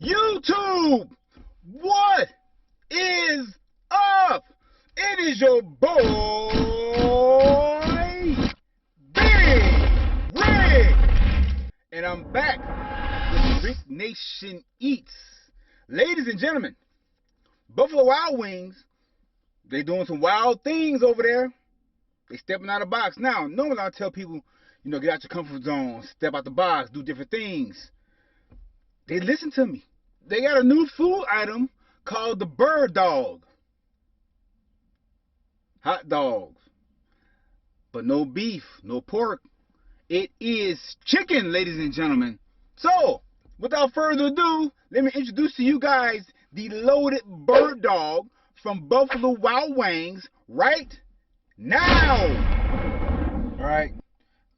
YouTube, what is up? It is your boy, Big Rick, and I'm back with Rick Nation Eats. Ladies and gentlemen, Buffalo Wild Wings, they doing some wild things over there. They stepping out of the box. Now, normally I tell people, get out your comfort zone, step out the box, do different things. They listen to me. They got a new food item called the bird dog. Hot dogs. But no beef, no pork. It is chicken, ladies and gentlemen. So, without further ado, let me introduce to you guys the loaded bird dog from Buffalo Wild Wings right now. Alright,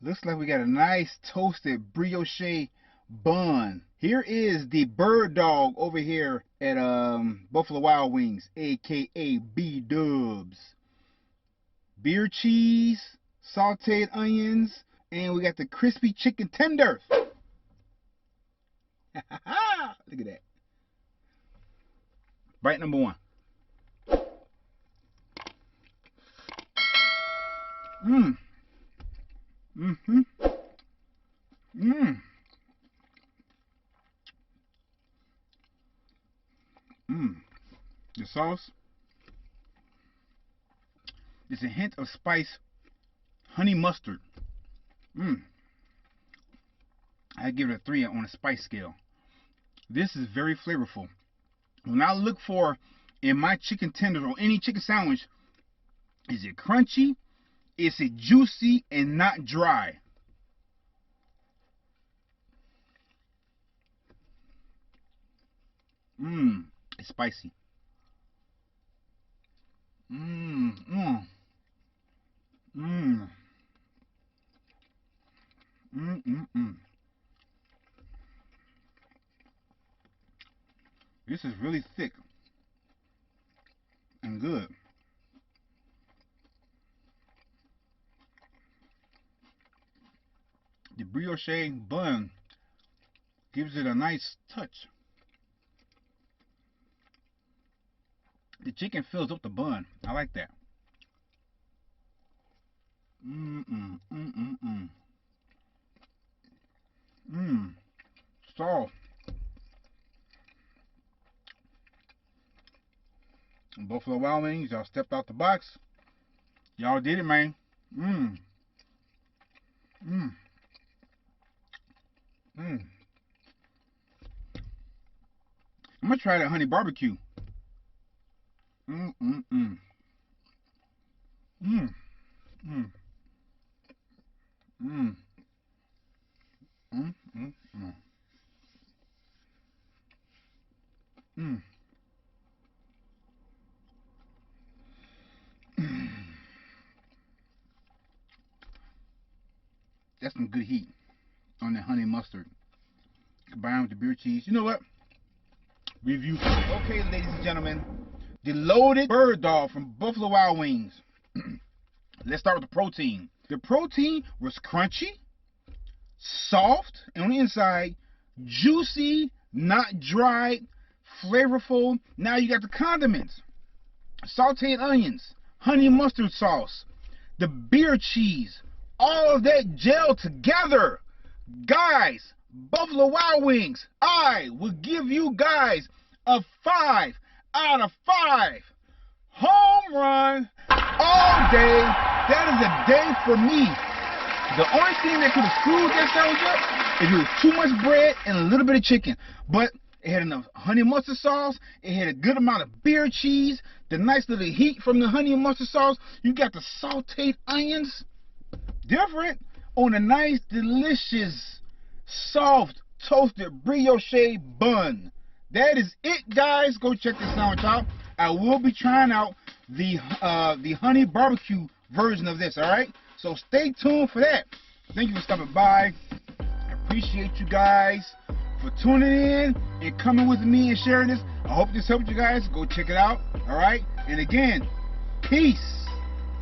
looks like we got a nice toasted brioche bun. Here is the bird dog over here at Buffalo Wild Wings, aka bdubs. Beer cheese, sauteed onions, and we got the crispy chicken tenders. Look at that. Bite number one. Mmm. Mm-hmm. Mmm. Mmm. The sauce. There's a hint of spice, honey mustard. Mmm. I give it a 3 on a spice scale. This is very flavorful. When I look for in my chicken tenders or any chicken sandwich, is it crunchy? Is it juicy and not dry? Mmm. It's spicy. Mmm. Mmm. Mmm. Mmm. Mmm. Mmm. This is really thick and good. The brioche bun gives it a nice touch. The chicken fills up the bun. I like that. Mmm. Mmm. Mmm. Mmm. So, Buffalo Wild Wings, y'all stepped out the box. Y'all did it, man. Mmm. Mmm. Mmm. I'm gonna try that honey barbecue. Mmm. Mmm. Mmm. Mmm. Mmm. Mmm. Mmm. Mmm. Mmm. Mmm. That's some good heat on the honey mustard. Combined with the beer cheese. You know what? Review. Okay, ladies and gentlemen, the loaded bird dog from Buffalo Wild Wings. Let's start with the protein. The protein was crunchy, soft, and on the inside, juicy, not dry, flavorful. Now you got the condiments. Sauteed onions, honey mustard sauce, the beer cheese, all of that gel together. Guys, Buffalo Wild Wings, I will give you guys a 5 out of 5. Home run all day. That is a day for me. The only thing that could have screwed that sandwich up if it was too much bread and a little bit of chicken. But it had enough honey mustard sauce. It had a good amount of beer cheese. The nice little heat from the honey and mustard sauce. You got the sauteed onions. Different on a nice, delicious, soft, toasted brioche bun. That is it, guys. Go check this sandwich out. I will be trying out the honey barbecue version of this, alright? So stay tuned for that. Thank you for stopping by. I appreciate you guys for tuning in and coming with me and sharing this. I hope this helped you guys. Go check it out, alright? And again, peace.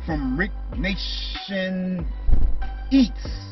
from Rick Nation Eats.